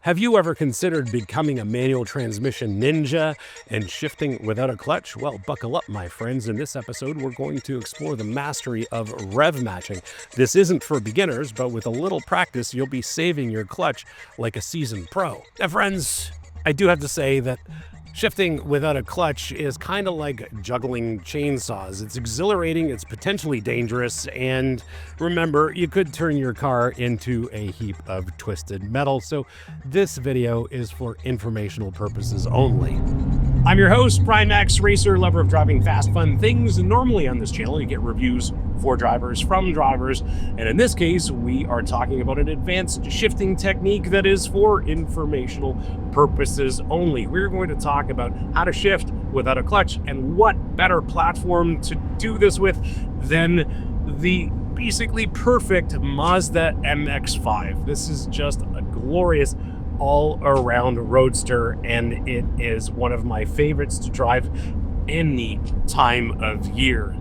Have you ever considered becoming a manual transmission ninja and shifting without a clutch? Well, buckle up, my friends. In this episode, we're going to explore the mastery of rev matching. This isn't for beginners, but with a little practice, you'll be saving your clutch like a seasoned pro. Now, friends, I do have to say that shifting without a clutch is kind of like juggling chainsaws. It's exhilarating, it's potentially dangerous, and remember, you could turn your car into a heap of twisted metal. So this video is for informational purposes only. I'm your host, Prime X Racer, lover of driving fast, fun things. And normally on this channel, you get reviews for drivers from drivers. And in this case, we are talking about an advanced shifting technique that is for informational purposes only. We're going to talk about how to shift without a clutch, and what better platform to do this with than the basically perfect Mazda MX-5. This is just a glorious all-around roadster, and it is one of my favorites to drive any time of year.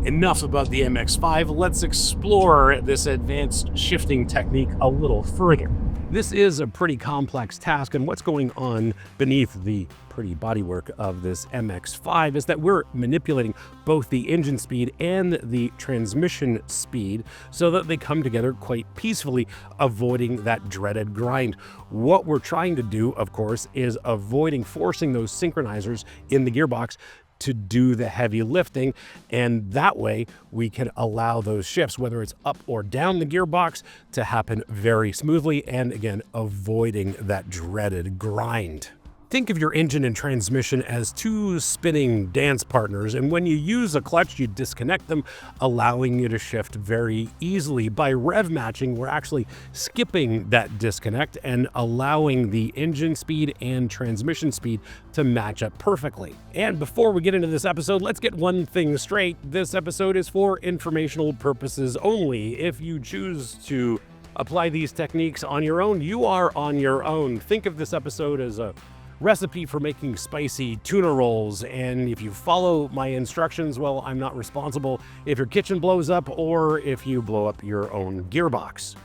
Enough about the MX-5, let's explore this advanced shifting technique a little further. This is a pretty complex task, and what's going on beneath the pretty bodywork of this MX-5 is that we're manipulating both the engine speed and the transmission speed so that they come together quite peacefully, avoiding that dreaded grind. What we're trying to do, of course, is avoiding forcing those synchronizers in the gearbox to do the heavy lifting, and that way we can allow those shifts, whether it's up or down the gearbox, to happen very smoothly, and again, avoiding that dreaded grind. Think of your engine and transmission as two spinning dance partners, and when you use a clutch, you disconnect them, allowing you to shift very easily. By rev matching, we're actually skipping that disconnect and allowing the engine speed and transmission speed to match up perfectly. And before we get into this episode, let's get one thing straight. This episode is for informational purposes only. If you choose to apply these techniques on your own, you are on your own. Think of this episode as a recipe for making spicy tuna rolls, and if you follow my instructions, well, I'm not responsible if your kitchen blows up or if you blow up your own gearbox.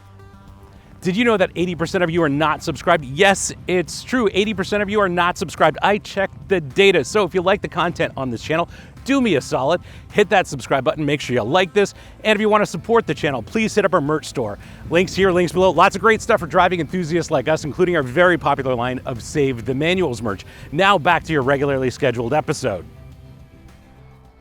Did you know that 80% of you are not subscribed? Yes, it's true. 80% of you are not subscribed. I checked the data. So if you like the content on this channel, do me a solid, hit that subscribe button, make sure you like this, and if you want to support the channel, please hit up our merch store. Links here, links below. Lots of great stuff for driving enthusiasts like us, including our very popular line of Save the Manuals merch. Now back to your regularly scheduled episode.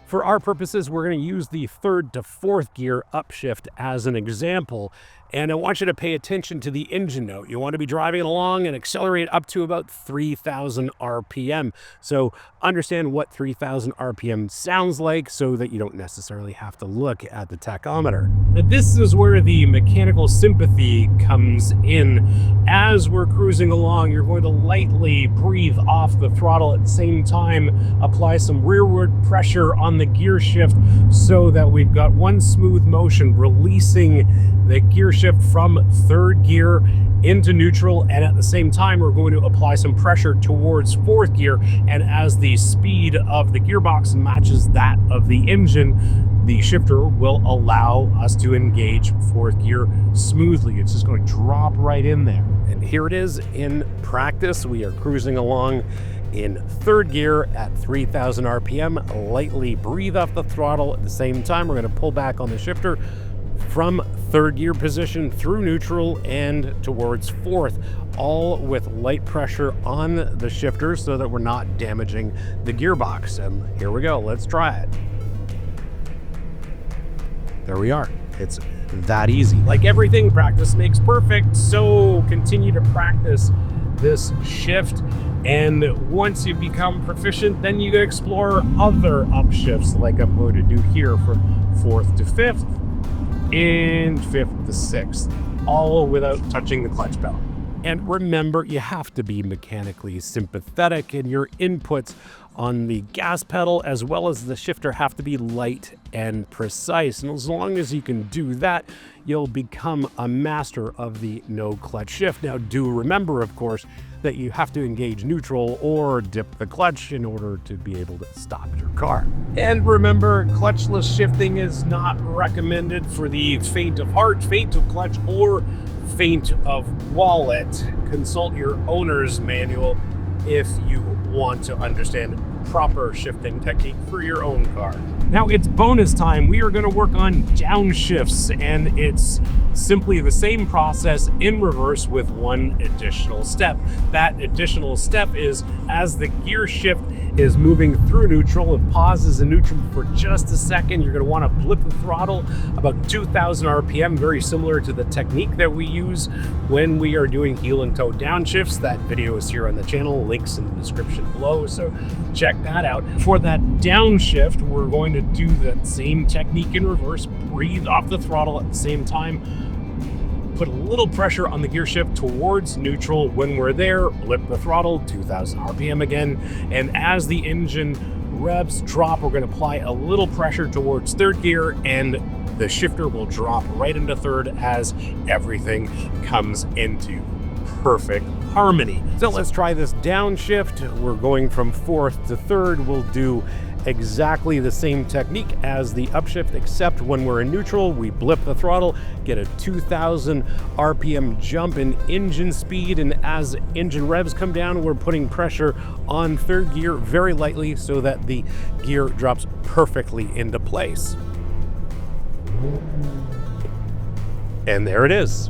For our purposes, we're going to use the third to fourth gear upshift as an example. And I want you to pay attention to the engine note. You want to be driving along and accelerate up to about 3,000 RPM. So understand what 3,000 RPM sounds like so that you don't necessarily have to look at the tachometer. This is where the mechanical sympathy comes in. As we're cruising along, you're going to lightly breathe off the throttle at the same time, apply some rearward pressure on the gear shift so that we've got one smooth motion, releasing the gear shift from third gear into neutral, and at the same time we're going to apply some pressure towards fourth gear, and as the speed of the gearbox matches that of the engine, the shifter will allow us to engage fourth gear smoothly. It's just going to drop right in there. And here it is in practice. We are cruising along in third gear at 3,000 RPM. Lightly breathe off the throttle. At the same time, we're going to pull back on the shifter from third gear position through neutral and towards fourth, all with light pressure on the shifter so that we're not damaging the gearbox. And here we go, let's try it. There we are. It's that easy. Like everything, practice makes perfect, so continue to practice this shift, and once you become proficient, then you can explore other upshifts like I'm going to do here from fourth to fifth and fifth to sixth, all without touching the clutch pedal. And remember, you have to be mechanically sympathetic, and your inputs on the gas pedal as well as the shifter have to be light and precise. And as long as you can do that, you'll become a master of the no clutch shift. Now, do remember, of course, that you have to engage neutral or dip the clutch in order to be able to stop your car. And remember, clutchless shifting is not recommended for the faint of heart, faint of clutch, or feint of wallet, consult your owner's manual if you want to understand proper shifting technique for your own car. Now it's bonus time. We are going to work on downshifts, and it's simply the same process in reverse with one additional step. That additional step is as the gear shift is moving through neutral, it pauses in neutral for just a second. You're going to want to blip the throttle about 2,000 RPM, very similar to the technique that we use when we are doing heel and toe downshifts. That video is here on the channel, links in the description below, so check that out. For that downshift, we're going to do that same technique in reverse, breathe off the throttle at the same time, put a little pressure on the gear shift towards neutral. When we're there, blip the throttle, 2,000 RPM again, and as the engine revs drop, we're going to apply a little pressure towards third gear, and the shifter will drop right into third as everything comes into perfect harmony. So let's try this downshift. We're going from fourth to third. We'll do exactly the same technique as the upshift, except when we're in neutral, we blip the throttle, get a 2,000 RPM jump in engine speed, and as engine revs come down, we're putting pressure on third gear very lightly so that the gear drops perfectly into place. And there it is.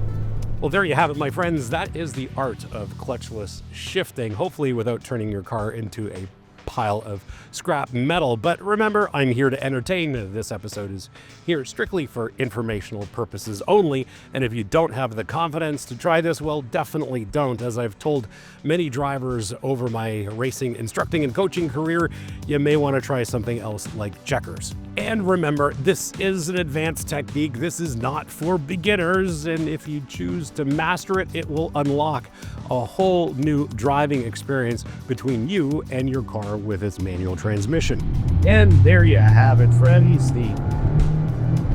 Well, there you have it, my friends. That is the art of clutchless shifting, hopefully without turning your car into a pile of scrap metal. But remember, I'm here to entertain. This episode is here strictly for informational purposes only, and if you don't have the confidence to try this, well, definitely don't. As I've told many drivers over my racing, instructing, and coaching career, you may want to try something else like checkers. And remember, this is an advanced technique. This is not for beginners, and if you choose to master it, it will unlock a whole new driving experience between you and your car with its manual transmission. And there you have it, friends, the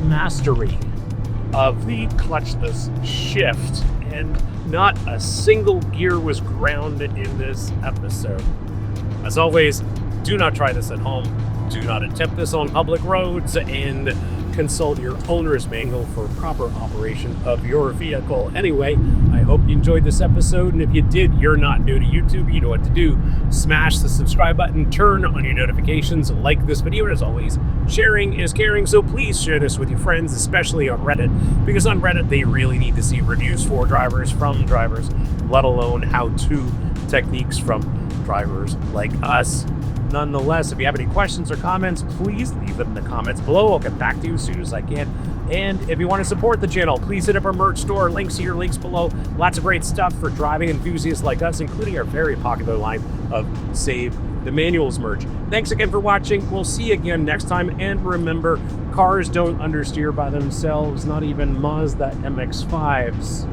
mastery of the clutchless shift. And not a single gear was ground in this episode. As always, do not try this at home. Do not attempt this on public roads, and consult your owner's manual for proper operation of your vehicle. Anyway, I hope you enjoyed this episode, and if you did, you're not new to YouTube, you know what to do. Smash the subscribe button, turn on your notifications, like this video, and as always, sharing is caring, so please share this with your friends, especially on Reddit, because on Reddit, they really need to see reviews for drivers from drivers, let alone how-to techniques from drivers like us. Nonetheless, if you have any questions or comments, please leave them in the comments below. I'll get back to you as soon as I can. And if you want to support the channel, please hit up our merch store. Links here, links below. Lots of great stuff for driving enthusiasts like us, including our very popular line of Save the Manuals merch. Thanks again for watching. We'll see you again next time. And remember, cars don't understeer by themselves, not even Mazda MX-5s.